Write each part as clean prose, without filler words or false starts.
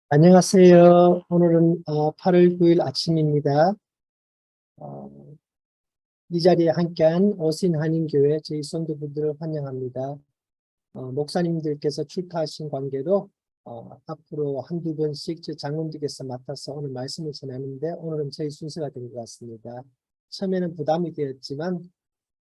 안녕하세요. 오늘은 8월 9일 아침입니다. 어, 이 자리에 함께한 오신 한인교회 저희 성도분들을 환영합니다. 목사님들께서 출타하신 관계로 앞으로 한두 번씩 저 장로님께서 맡아서 오늘 말씀을 전하는데 오늘은 저희 순서가 된 것 같습니다. 처음에는 부담이 되었지만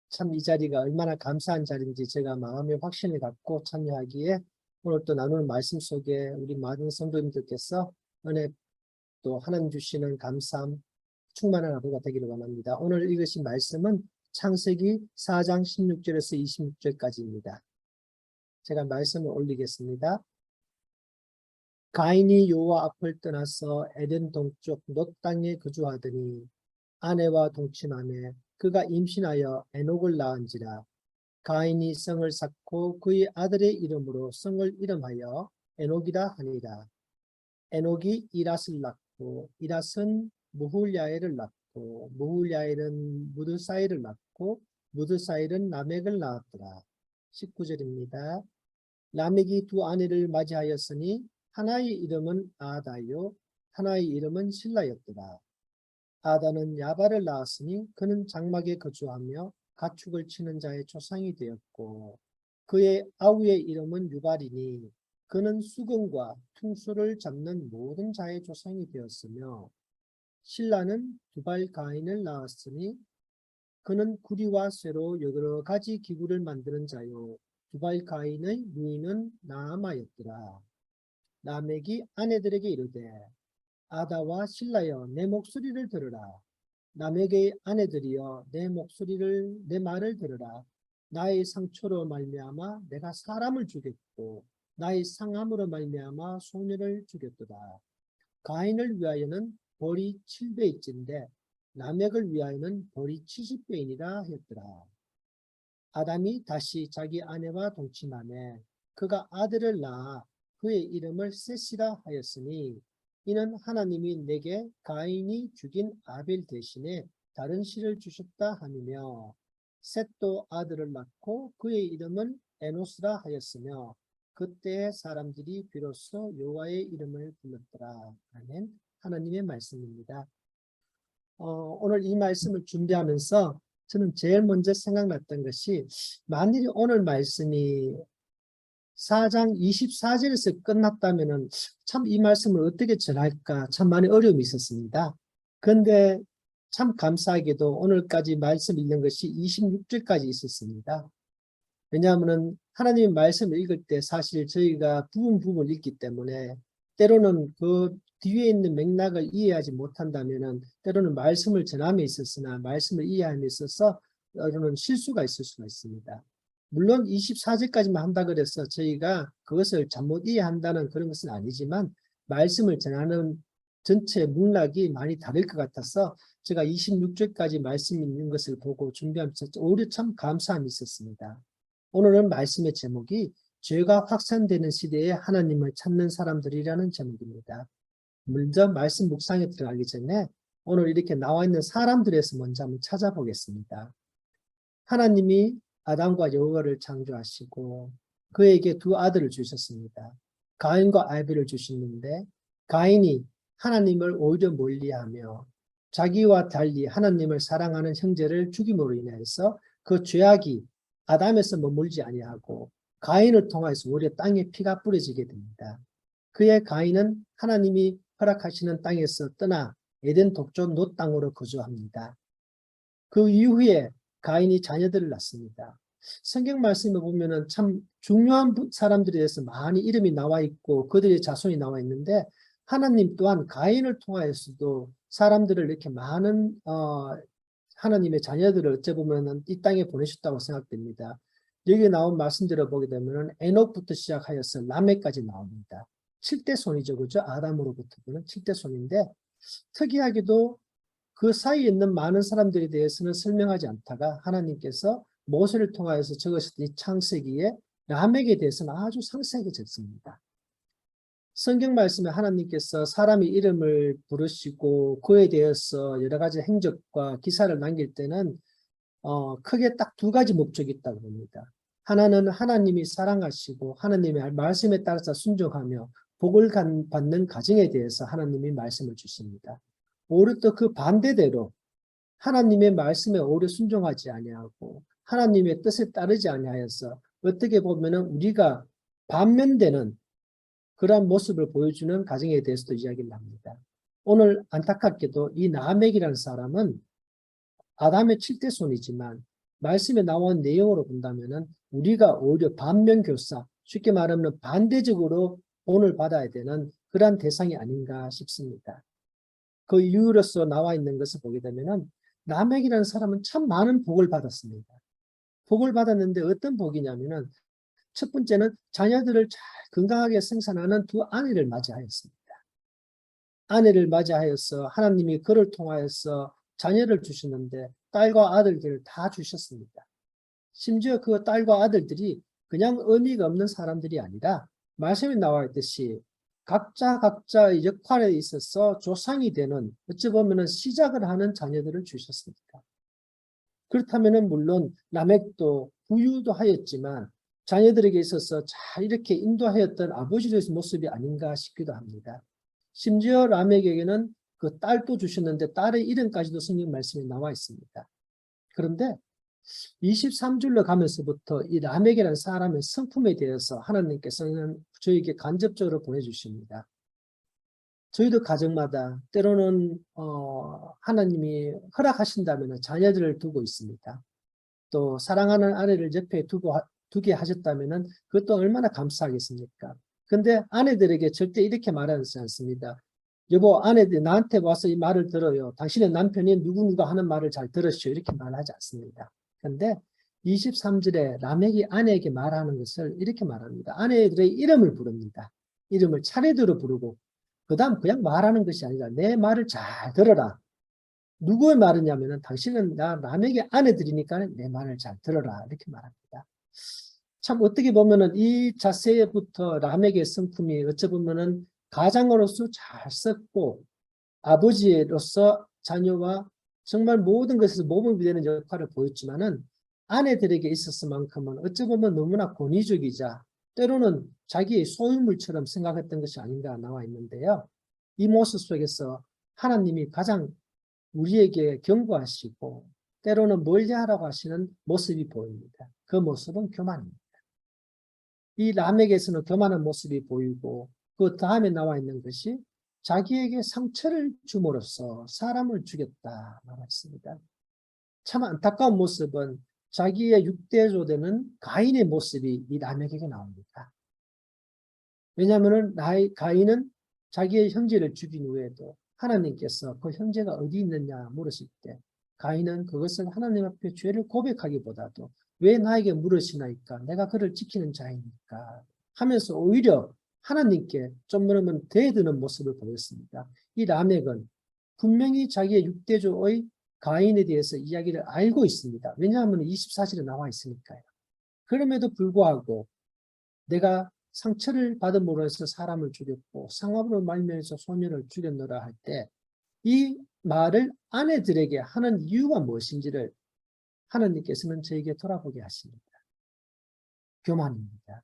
참 이 자리가 얼마나 감사한 자리인지 제가 마음의 확신을 갖고 참여하기에 오늘 또 나누는 말씀 속에 우리 많은 성도님들께서 은혜 또 하나님 주시는 감사함 충만한 하루가 되기를 원합니다. 오늘 읽으신 말씀은 창세기 4장 16절에서 26절까지입니다. 제가 말씀을 올리겠습니다. 가인이 여호와 앞을 떠나서 에덴 동쪽 롯 땅에 거주하더니 아내와 동침하매 그가 임신하여 에녹을 낳은지라. 가인이 성을 쌓고 그의 아들의 이름으로 성을 이름하여 에녹이라 하니라. 에녹이 이랏을 낳고 이랏은 무훌야엘을 낳고 무훌야엘은 무드사일을 낳고 무드사일은 라멕을 낳았더라. 19절입니다. 라멕이 두 아내를 맞이하였으니 하나의 이름은 아다요 하나의 이름은 실라였더라. 아다는 야발을 낳았으니 그는 장막에 거주하며 가축을 치는 자의 조상이 되었고 그의 아우의 이름은 유발이니 그는 수금과 퉁소를 잡는 모든 자의 조상이 되었으며 신라는 두발 가인을 낳았으니 그는 구리와 쇠로 여러 가지 기구를 만드는 자요 두발 가인의 누이는 나아마였더라. 라멕이 아내들에게 이르되 아다와 신라여 내 목소리를 들으라. 남에게 아내들이여 내 말을 들으라. 나의 상처로 말미암아 내가 사람을 죽였고 나의 상함으로 말미암아 소녀를 죽였도다. 가인을 위하여는 벌이 7배일진데 라멕을 위하여는 벌이 70배이니라 했더라. 아담이 다시 자기 아내와 동침하매 그가 아들을 낳아 그의 이름을 셋이라 하였으니 이는 하나님이 내게 가인이 죽인 아벨 대신에 다른 씨를 주셨다 함이며 셋도 아들을 낳고 그의 이름은 에노스라 하였으며 그때 사람들이 비로소 여호와의 이름을 불렀더라. 아멘. 하나님의 말씀입니다. 오늘 이 말씀을 준비하면서 저는 제일 먼저 생각났던 것이 만일이 오늘 말씀이 4장 24절에서 끝났다면은 참 이 말씀을 어떻게 전할까 참 많이 어려움이 있었습니다. 그런데 참 감사하게도 오늘까지 말씀 읽는 것이 26절까지 있었습니다. 왜냐하면 하나님의 말씀을 읽을 때 사실 저희가 부분 읽기 때문에 때로는 그 뒤에 있는 맥락을 이해하지 못한다면은 때로는 말씀을 전함에 있었으나 말씀을 이해함에 있어서 때로는 실수가 있을 수가 있습니다. 물론 24절까지만 한다 그래서 저희가 그것을 잘못 이해한다는 그런 것은 아니지만 말씀을 전하는 전체 맥락이 많이 다를 것 같아서 제가 26절까지 말씀 있는 것을 보고 준비하면서 오히려 참 감사함이 있었습니다. 오늘은 말씀의 제목이 죄가 확산되는 시대에 하나님을 찾는 사람들이라는 제목입니다. 먼저 말씀 묵상에 들어가기 전에 오늘 이렇게 나와 있는 사람들에서 먼저 한번 찾아보겠습니다. 하나님이 아담과 여호와를 창조하시고 그에게 두 아들을 주셨습니다. 가인과 아벨을 주셨는데 가인이 하나님을 오히려 멀리하며 자기와 달리 하나님을 사랑하는 형제를 죽임으로 인해서 그 죄악이 아담에서 머물지 아니하고 가인을 통해서 오히려 땅에 피가 뿌려지게 됩니다. 그의 가인은 하나님이 허락하시는 땅에서 떠나 에덴 동쪽 롯 땅으로 거주합니다. 그 이후에 가인이 자녀들을 낳습니다. 성경 말씀을 보면은 참 중요한 사람들에 대해서 많이 이름이 나와 있고 그들의 자손이 나와 있는데 하나님 또한 가인을 통하여서도 사람들을 이렇게 많은 하나님의 자녀들을 어찌 보면은 이 땅에 보내셨다고 생각됩니다. 여기 나온 말씀대로 보게 되면은 에녹부터 시작하여서 라멕까지 나옵니다. 7대 손이죠, 그죠? 아담으로부터는 7대 손인데 특이하게도 그 사이에 있는 많은 사람들에 대해서는 설명하지 않다가 하나님께서 모세를 통하여서 적으셨던 이 창세기에 라멕에 대해서는 아주 상세하게 적습니다. 성경 말씀에 하나님께서 사람의 이름을 부르시고 그에 대해서 여러 가지 행적과 기사를 남길 때는 크게 딱 두 가지 목적이 있다고 봅니다. 하나는 하나님이 사랑하시고 하나님의 말씀에 따라서 순종하며 복을 받는 가정에 대해서 하나님이 말씀을 주십니다. 오히려 또 그 반대대로 하나님의 말씀에 오히려 순종하지 아니하고 하나님의 뜻에 따르지 아니하여서 어떻게 보면은 우리가 반면되는 그러한 모습을 보여주는 가정에 대해서도 이야기를 합니다. 오늘 안타깝게도 이 라멕이라는 사람은 아담의 7대 손이지만 말씀에 나온 내용으로 본다면은 우리가 오히려 반면교사, 쉽게 말하면 반대적으로 본을 받아야 되는 그러한 대상이 아닌가 싶습니다. 그 이유로서 나와 있는 것을 보게 되면은 라멕이라는 사람은 참 많은 복을 받았습니다. 복을 받았는데 어떤 복이냐면은 첫 번째는 자녀들을 잘 건강하게 생산하는 두 아내를 맞이하였습니다. 아내를 맞이하여서 하나님이 그를 통하여서 자녀를 주셨는데 딸과 아들들을 다 주셨습니다. 심지어 그 딸과 아들들이 그냥 의미가 없는 사람들이 아니라 말씀에 나와 있듯이 각자의 역할에 있어서 조상이 되는 어찌 보면 시작을 하는 자녀들을 주셨습니다. 그렇다면 물론 라멕도 부유도 하였지만 자녀들에게 있어서 잘 이렇게 인도하였던 아버지의 모습이 아닌가 싶기도 합니다. 심지어 라멕에게는 그 딸도 주셨는데 딸의 이름까지도 성경 말씀에 나와 있습니다. 그런데 23절로 가면서부터 이 라멕이라는 사람의 성품에 대해서 하나님께서는 저에게 간접적으로 보여주십니다. 저희도 가정마다 때로는 하나님이 허락하신다면 자녀들을 두고 있습니다. 또 사랑하는 아내를 옆에 두게 하셨다면 그것도 얼마나 감사하겠습니까? 근데 아내들에게 절대 이렇게 말하지 않습니다. 여보, 아내들 나한테 와서 이 말을 들어요. 당신의 남편이 누구누가 하는 말을 잘 들으시오. 이렇게 말하지 않습니다. 그런데 23절에 라멕이 아내에게 말하는 것을 이렇게 말합니다. 아내들의 이름을 부릅니다. 이름을 차례대로 부르고 그 다음 그냥 말하는 것이 아니라 내 말을 잘 들어라. 누구의 말이냐면은 당신은 나 라멕의 아내들이니까 내 말을 잘 들어라. 이렇게 말합니다. 참 어떻게 보면은 이 자세부터 라멕의 성품이 어찌 보면은 가장으로서 잘 썼고 아버지로서 자녀와 정말 모든 것에서 모범이 되는 역할을 보였지만은 아내들에게 있었을만큼은 어찌 보면 너무나 권위적이자 때로는 자기의 소유물처럼 생각했던 것이 아닌가 나와 있는데요. 이 모습 속에서 하나님이 가장 우리에게 경고하시고 때로는 멀리하라고 하시는 모습이 보입니다. 그 모습은 교만입니다. 이 라멕에서는 교만한 모습이 보이고 그 다음에 나와 있는 것이 자기에게 상처를 줌으로써 사람을 죽였다 나와 있습니다. 참 안타까운 모습은 자기의 육대조되는 가인의 모습이 이 라멕에게 나옵니다. 왜냐하면 가인은 자기의 형제를 죽인 후에도 하나님께서 그 형제가 어디 있느냐 물으실 때 가인은 그것을 하나님 앞에 죄를 고백하기보다도 왜 나에게 물으시나이까 내가 그를 지키는 자이니까 하면서 오히려 하나님께 좀 그러면 대드는 모습을 보였습니다. 이 라멕은 분명히 자기의 육대조의 가인에 대해서 이야기를 알고 있습니다. 왜냐하면 24절에 나와 있으니까요. 그럼에도 불구하고 내가 상처를 받음으로 해서 사람을 죽였고 상업으로 말미암아서 소년을 죽였노라 할 때 이 말을 아내들에게 하는 이유가 무엇인지를 하나님께서는 저에게 돌아보게 하십니다. 교만입니다.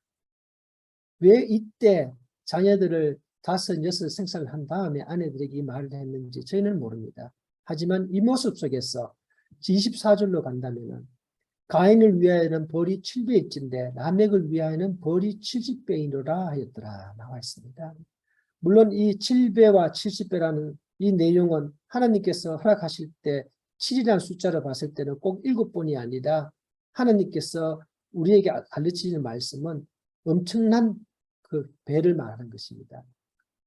왜 이때 자녀들을 5, 6 생산을 한 다음에 아내들에게 이 말을 했는지 저희는 모릅니다. 하지만 이 모습 속에서 24절로 간다면 가인을 위하여는 벌이 7배일진데 라멕을 위하여는 벌이 70배이노라 하였더라 나와 있습니다. 물론 이 7배와 70배라는 이 내용은 하나님께서 허락하실 때 7이라는 숫자를 봤을 때는 꼭 7번이 아니라 하나님께서 우리에게 가르치는 말씀은 엄청난 그 배를 말하는 것입니다.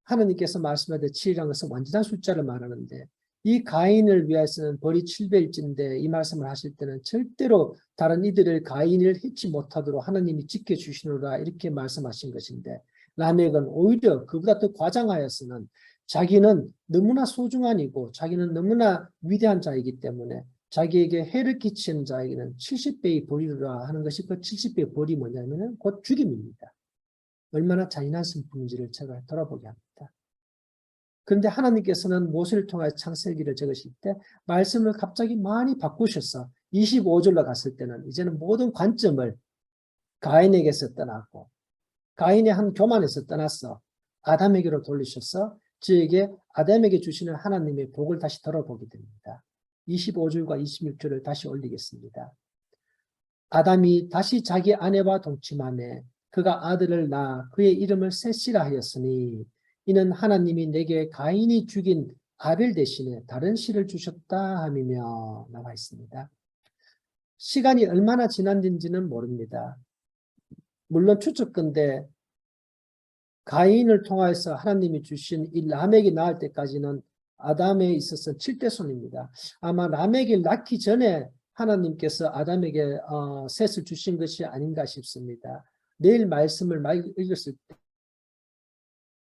하나님께서 말씀하되 7이라는 것은 완전한 숫자를 말하는데 이 가인을 위해서는 벌이 7배일진데 이 말씀을 하실 때는 절대로 다른 이들을 가인을 해치 못하도록 하나님이 지켜주시노라 이렇게 말씀하신 것인데 라멕은 오히려 그보다 더 과장하여서는 자기는 너무나 소중한 이고 자기는 너무나 위대한 자이기 때문에 자기에게 해를 끼치는 자에게는 70배의 벌이라 하는 것이 그 70배의 벌이 뭐냐면 곧 죽임입니다. 얼마나 잔인한 성품인지를 제가 돌아보게 합니다. 그런데 하나님께서는 모세를 통하여 창세기를 적으실 때 말씀을 갑자기 많이 바꾸셔서 25절로 갔을 때는 이제는 모든 관점을 가인에게서 떠나고 가인의 한 교만에서 떠나서 아담에게로 돌리셔서 저에게 아담에게 주시는 하나님의 복을 다시 들어보게 됩니다. 25절과 26절을 다시 올리겠습니다. 아담이 다시 자기 아내와 동침하매 그가 아들을 낳아 그의 이름을 셋이라 하였으니 이는 하나님이 내게 가인이 죽인 아벨 대신에 다른 씨를 주셨다 함이며 나와 있습니다. 시간이 얼마나 지난지는 모릅니다. 물론 추측컨대 가인을 통하여서 하나님이 주신 이 라멕이 낳을 때까지는 아담에 있어서 7대손입니다. 아마 라멕이 낳기 전에 하나님께서 아담에게 셋을 주신 것이 아닌가 싶습니다. 내일 말씀을 읽었을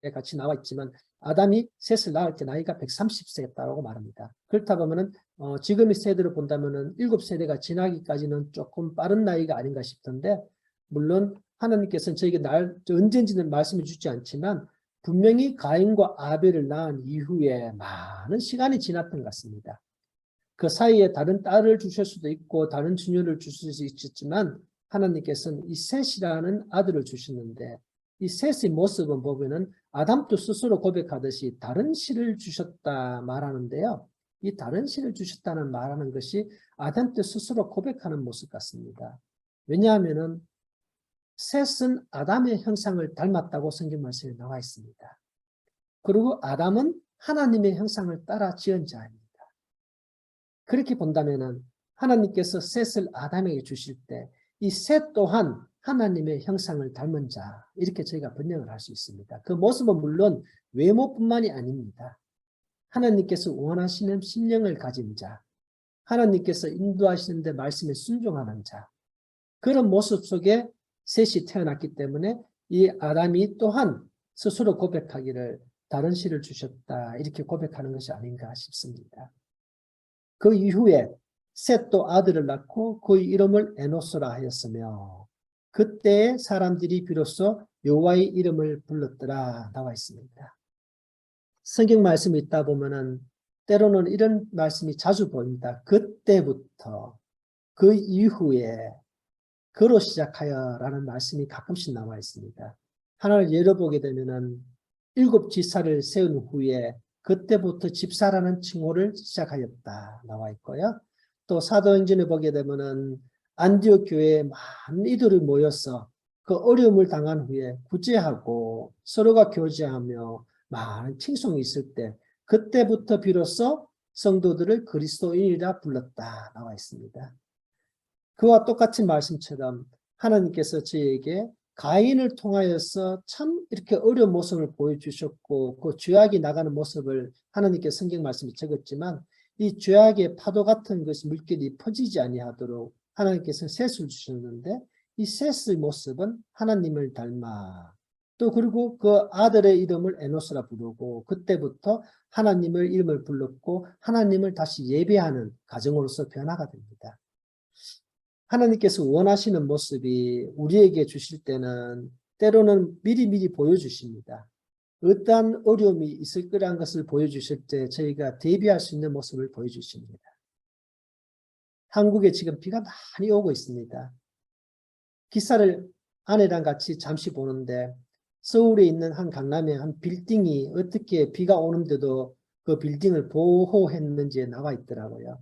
때 같이 나와 있지만 아담이 셋을 낳을 때 나이가 130세였다고 말합니다. 그렇다 보면은 지금의 세대로 본다면은 7세대가 지나기까지는 조금 빠른 나이가 아닌가 싶던데, 물론 하나님께서는 저에게 언젠지는 말씀해 주지 않지만 분명히 가인과 아벨을 낳은 이후에 많은 시간이 지났던 것 같습니다. 그 사이에 다른 딸을 주실 수도 있고 다른 자녀를 주실 수 있었지만 하나님께서는 이 셋이라는 아들을 주셨는데, 이 셋의 모습은 보면은 아담도 스스로 고백하듯이 다른 씨를 주셨다 말하는데요. 이 다른 씨를 주셨다는 말하는 것이 아담도 스스로 고백하는 모습 같습니다. 왜냐하면은 셋은 아담의 형상을 닮았다고 성경 말씀에 나와 있습니다. 그리고 아담은 하나님의 형상을 따라 지은 자입니다. 그렇게 본다면은 하나님께서 셋을 아담에게 주실 때 이 셋 또한 하나님의 형상을 닮은 자, 이렇게 저희가 번역을 할 수 있습니다. 그 모습은 물론 외모뿐만이 아닙니다. 하나님께서 원하시는 심령을 가진 자, 하나님께서 인도하시는데 말씀에 순종하는 자, 그런 모습 속에 셋이 태어났기 때문에 이 아담이 또한 스스로 고백하기를 다른 씨를 주셨다, 이렇게 고백하는 것이 아닌가 싶습니다. 그 이후에 셋도 아들을 낳고 그의 이름을 에노스라 하였으며 그때 사람들이 비로소 여호와의 이름을 불렀더라 나와 있습니다. 성경 말씀이 있다 보면은 때로는 이런 말씀이 자주 보입니다. 그때부터, 그 이후에, 그로 시작하여 라는 말씀이 가끔씩 나와 있습니다. 하나를 열어보게 되면은 7 지사를 세운 후에 그때부터 집사라는 칭호를 시작하였다 나와 있고요. 또 사도행전에 보게 되면은 안디옥 교회에 많은 이들이 모여서 그 어려움을 당한 후에 구제하고 서로가 교제하며 많은 칭송이 있을 때 그때부터 비로소 성도들을 그리스도인이라 불렀다 나와 있습니다. 그와 똑같은 말씀처럼 하나님께서 저에게 가인을 통하여서 참 이렇게 어려운 모습을 보여주셨고 그 죄악이 나가는 모습을 하나님께서 성경 말씀에 적었지만 이 죄악의 파도 같은 것이 물결이 퍼지지 아니하도록 하나님께서 셋을 주셨는데 이 셋의 모습은 하나님을 닮아 또 그리고 그 아들의 이름을 에노스라 부르고 그때부터 하나님의 이름을 불렀고 하나님을 다시 예배하는 가정으로서 변화가 됩니다. 하나님께서 원하시는 모습이 우리에게 주실 때는 때로는 미리미리 보여주십니다. 어떠한 어려움이 있을 거라는 것을 보여주실 때 저희가 대비할 수 있는 모습을 보여주십니다. 한국에 지금 비가 많이 오고 있습니다. 기사를 아내랑 같이 잠시 보는데 서울에 있는 한 강남의 한 빌딩이 어떻게 비가 오는데도 그 빌딩을 보호했는지에 나와 있더라고요.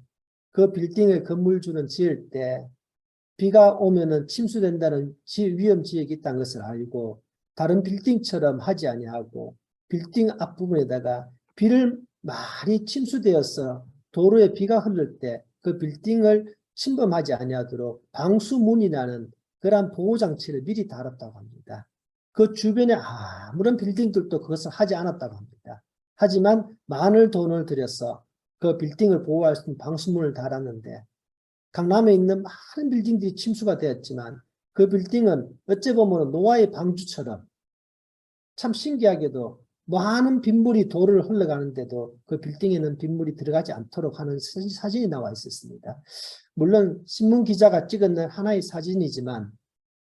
그 빌딩을 건물주는 지을 때 비가 오면은 침수된다는 위험 지역이 있다는 것을 알고 다른 빌딩처럼 하지 아니하고 빌딩 앞부분에다가 비를 많이 침수되어서 도로에 비가 흐를 때 그 빌딩을 침범하지 아니하도록 방수문이라는 그러한 보호장치를 미리 달았다고 합니다. 그 주변에 아무런 빌딩들도 그것을 하지 않았다고 합니다. 하지만 많은 돈을 들여서 그 빌딩을 보호할 수 있는 방수문을 달았는데 강남에 있는 많은 빌딩들이 침수가 되었지만 그 빌딩은 어찌 보면 노아의 방주처럼 참 신기하게도 많은 빗물이 도로를 흘러가는데도 그 빌딩에는 빗물이 들어가지 않도록 하는 사진이 나와 있었습니다. 물론 신문 기자가 찍은 하나의 사진이지만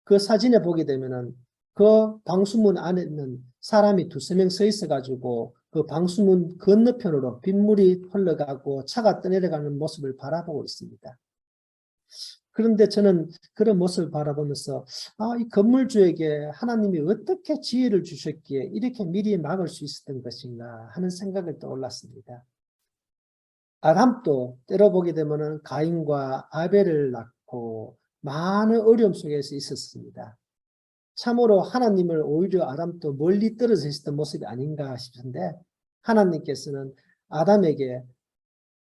그 사진에 보게 되면은 그 방수문 안에는 사람이 2~3명 서 있어 가지고 그 방수문 건너편으로 빗물이 흘러가고 차가 떠내려가는 모습을 바라보고 있습니다. 그런데 저는 그런 모습을 바라보면서 이 건물주에게 하나님이 어떻게 지혜를 주셨기에 이렇게 미리 막을 수 있었던 것인가 하는 생각을 떠올랐습니다. 아담도 때로 보게 되면은 가인과 아벨을 낳고 많은 어려움 속에서 있었습니다. 참으로 하나님을 오히려 아담도 멀리 떨어져 있었던 모습이 아닌가 싶은데 하나님께서는 아담에게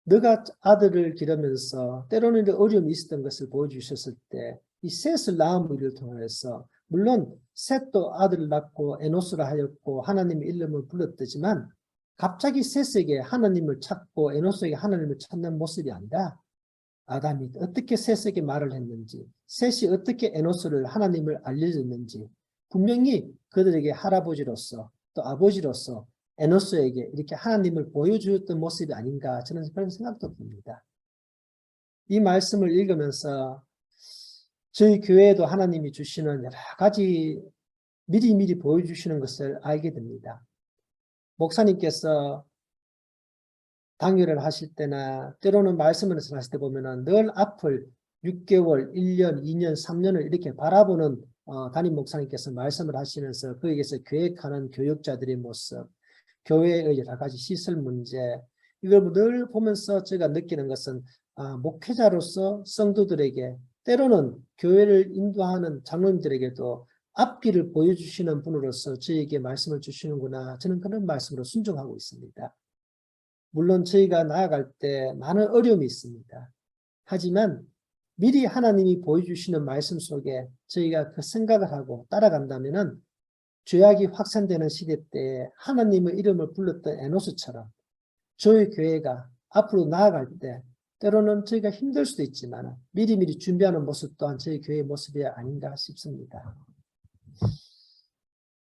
너가 아들을 기르면서 때로는 어려움이 있었던 것을 보여주셨을 때 이 셋을 낳은 일을 통해서 물론 셋도 아들을 낳고 에노스라 하였고 하나님의 이름을 불렀더지만 갑자기 셋에게 하나님을 찾고 에노스에게 하나님을 찾는 모습이 아니라 아담이 어떻게 셋에게 말을 했는지 셋이 어떻게 에노스를 하나님을 알려줬는지 분명히 그들에게 할아버지로서 또 아버지로서 에노스에게 이렇게 하나님을 보여주었던 모습이 아닌가 저는 그런 생각도 듭니다. 이 말씀을 읽으면서 저희 교회에도 하나님이 주시는 여러 가지 미리미리 보여주시는 것을 알게 됩니다. 목사님께서 강의를 하실 때나 때로는 말씀을 하실 때 보면은 늘 앞을 6개월, 1년, 2년, 3년을 이렇게 바라보는 담임 목사님께서 말씀을 하시면서 거기에서 계획하는 교육자들의 모습, 교회의 여러 가지 시설 문제 이걸 늘 보면서 제가 느끼는 것은 목회자로서 성도들에게 때로는 교회를 인도하는 장로님들에게도 앞길을 보여주시는 분으로서 저에게 말씀을 주시는구나 저는 그런 말씀으로 순종하고 있습니다. 물론 저희가 나아갈 때 많은 어려움이 있습니다. 하지만 미리 하나님이 보여주시는 말씀 속에 저희가 그 생각을 하고 따라간다면은 죄악이 확산되는 시대 때에 하나님의 이름을 불렀던 에노스처럼 저희 교회가 앞으로 나아갈 때 때로는 저희가 힘들 수도 있지만 미리미리 준비하는 모습 또한 저희 교회의 모습이 아닌가 싶습니다.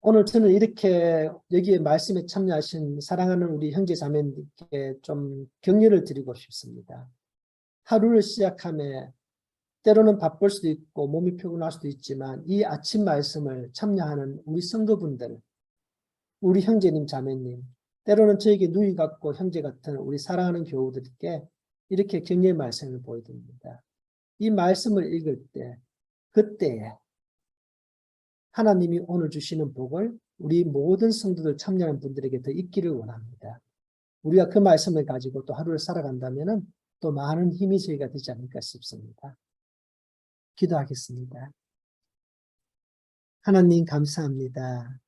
오늘 저는 이렇게 여기에 말씀에 참여하신 사랑하는 우리 형제 자매님께 좀 격려를 드리고 싶습니다. 하루를 시작함에 때로는 바쁠 수도 있고 몸이 피곤할 수도 있지만 이 아침 말씀을 참여하는 우리 성도분들, 우리 형제님 자매님, 때로는 저에게 누이 같고 형제 같은 우리 사랑하는 교우들께 이렇게 격려의 말씀을 보여드립니다. 이 말씀을 읽을 때 그때에 하나님이 오늘 주시는 복을 우리 모든 성도들 참여하는 분들에게 더 있기를 원합니다. 우리가 그 말씀을 가지고 또 하루를 살아간다면 또 많은 힘이 저희가 되지 않을까 싶습니다. 기도하겠습니다. 하나님 감사합니다.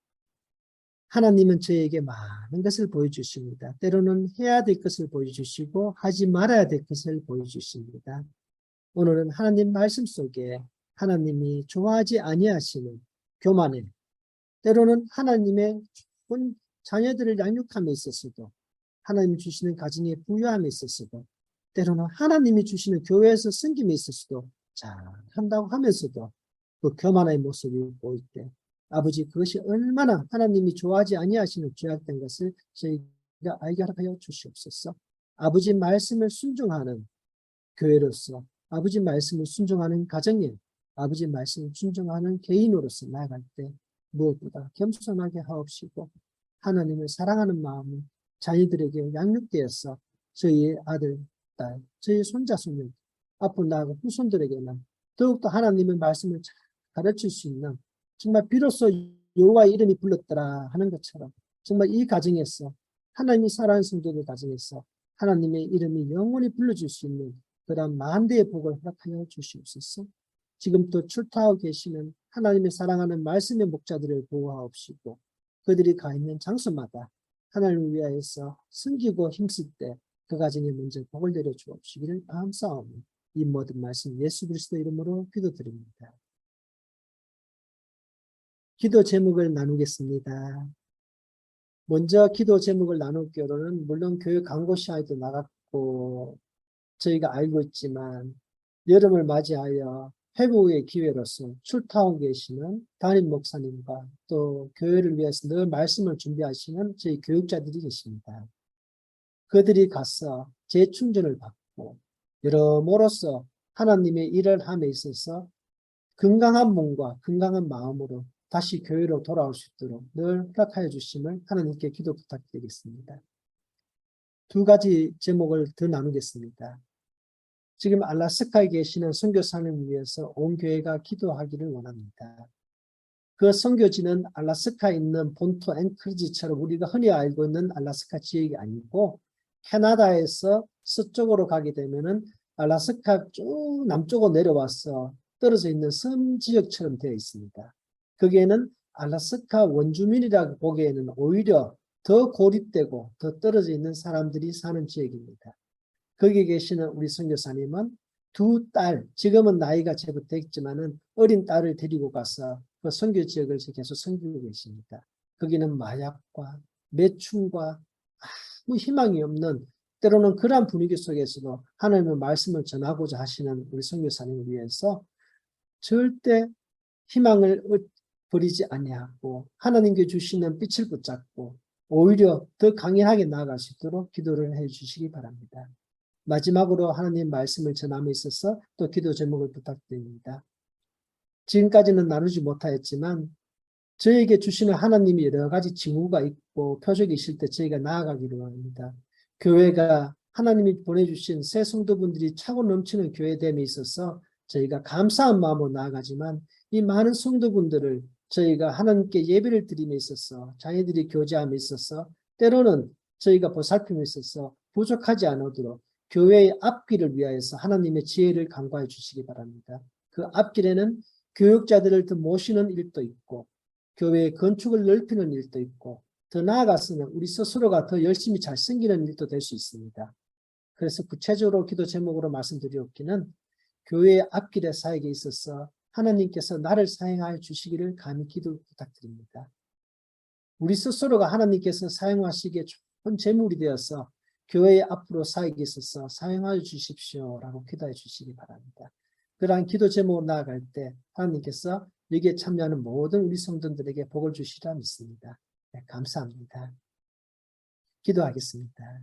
하나님은 저에게 많은 것을 보여주십니다. 때로는 해야 될 것을 보여주시고 하지 말아야 될 것을 보여주십니다. 오늘은 하나님 말씀 속에 하나님이 좋아하지 아니하시는 교만에 때로는 하나님의 좋은 자녀들을 양육함에 있어서도 하나님이 주시는 가정의 부유함에 있어서도 때로는 하나님이 주시는 교회에서 섬김에 있어서도 잘한다고 하면서도 그 교만의 모습이 보일 때 아버지 그것이 얼마나 하나님이 좋아하지 아니하시는 죄악된 것을 저희가 알게 하여 주시옵소서. 아버지 말씀을 순종하는 교회로서 아버지 말씀을 순종하는 가정에 아버지 말씀을 순종하는 개인으로서 나아갈 때 무엇보다 겸손하게 하옵시고 하나님을 사랑하는 마음이 자녀들에게 양육되어서 저희의 아들, 딸, 저희의 손자, 손녀 앞으로 나아가 후손들에게는 더욱더 하나님의 말씀을 잘 가르칠 수 있는 정말 비로소 여호와의 이름이 불렀더라 하는 것처럼 정말 이 가정에서 하나님이 사랑하는 성도들 가정에서 하나님의 이름이 영원히 불러줄 수 있는 그런 만대의 복을 허락하여 주시옵소서. 지금 또 출타하고 계시는 하나님의 사랑하는 말씀의 목자들을 보호하옵시고 그들이 가 있는 장소마다 하나님을 위하여서 섬기고 힘쓸 때 그 가정에 먼저 복을 내려 주옵시기를 감사하오며 이 모든 말씀 예수 그리스도 이름으로 기도드립니다. 기도 제목을 나누겠습니다. 먼저 기도 제목을 나눌 경우는 물론 교회 광고 시간에도 나갔고 저희가 알고 있지만 여름을 맞이하여 회복의 기회로서 출타하고 계시는 담임 목사님과 또 교회를 위해서 늘 말씀을 준비하시는 저희 교육자들이 계십니다. 그들이 가서 재충전을 받고 여러모로서 하나님의 일을 함에 있어서 건강한 몸과 건강한 마음으로 다시 교회로 돌아올 수 있도록 늘 허락하여 주심을 하나님께 기도 부탁드리겠습니다. 두 가지 제목을 더 나누겠습니다. 지금 알래스카에 계시는 선교사님을 위해서 온 교회가 기도하기를 원합니다. 그 선교지는 알래스카에 있는 본토 앵커리지처럼 우리가 흔히 알고 있는 알래스카 지역이 아니고 캐나다에서 서쪽으로 가게 되면은 알래스카 쭉 남쪽으로 내려와서 떨어져 있는 섬 지역처럼 되어 있습니다. 거기에는 알래스카 원주민이라고 보기에는 오히려 더 고립되고 더 떨어져 있는 사람들이 사는 지역입니다. 거기에 계시는 우리 선교사님은 두 딸, 지금은 나이가 제법 됐지만은 어린 딸을 데리고 가서 그 선교 지역을 계속 섬기고 계십니다. 거기는 마약과 매춘과 아무 희망이 없는 때로는 그러한 분위기 속에서도 하나님의 말씀을 전하고자 하시는 우리 선교사님을 위해서 절대 희망을 버리지 아니하고 하나님께 주시는 빛을 붙잡고 오히려 더 강인하게 나아갈 수 있도록 기도를 해 주시기 바랍니다. 마지막으로 하나님 말씀을 전함에 있어서 또 기도 제목을 부탁드립니다. 지금까지는 나누지 못하였지만 저에게 주시는 하나님이 여러 가지 징후가 있고 표적이 있을 때 저희가 나아가기로 합니다. 교회가 하나님이 보내주신 새 성도분들이 차고 넘치는 교회됨에 있어서 저희가 감사한 마음으로 나아가지만 이 많은 성도분들을 저희가 하나님께 예배를 드림에 있어서 자녀들이 교제함에 있어서 때로는 저희가 보살핌에 있어서 부족하지 않도록 교회의 앞길을 위하여서 하나님의 지혜를 간구해 주시기 바랍니다. 그 앞길에는 교육자들을 더 모시는 일도 있고 교회의 건축을 넓히는 일도 있고 더 나아가서는 우리 스스로가 더 열심히 잘 섬기는 일도 될 수 있습니다. 그래서 구체적으로 기도 제목으로 말씀드리옵기는 교회의 앞길의 사역에 있어서 하나님께서 나를 사용하여 주시기를 감히 기도 부탁드립니다. 우리 스스로가 하나님께서 사용하시기에 좋은 제물이 되어서 교회의 앞으로 사역에 있어서 사용하여 주십시오라고 기도해 주시기 바랍니다. 그러한 기도 제목으로 나아갈 때 하나님께서 여기에 참여하는 모든 우리 성도들에게 복을 주시리라 믿습니다. 네, 감사합니다. 기도하겠습니다.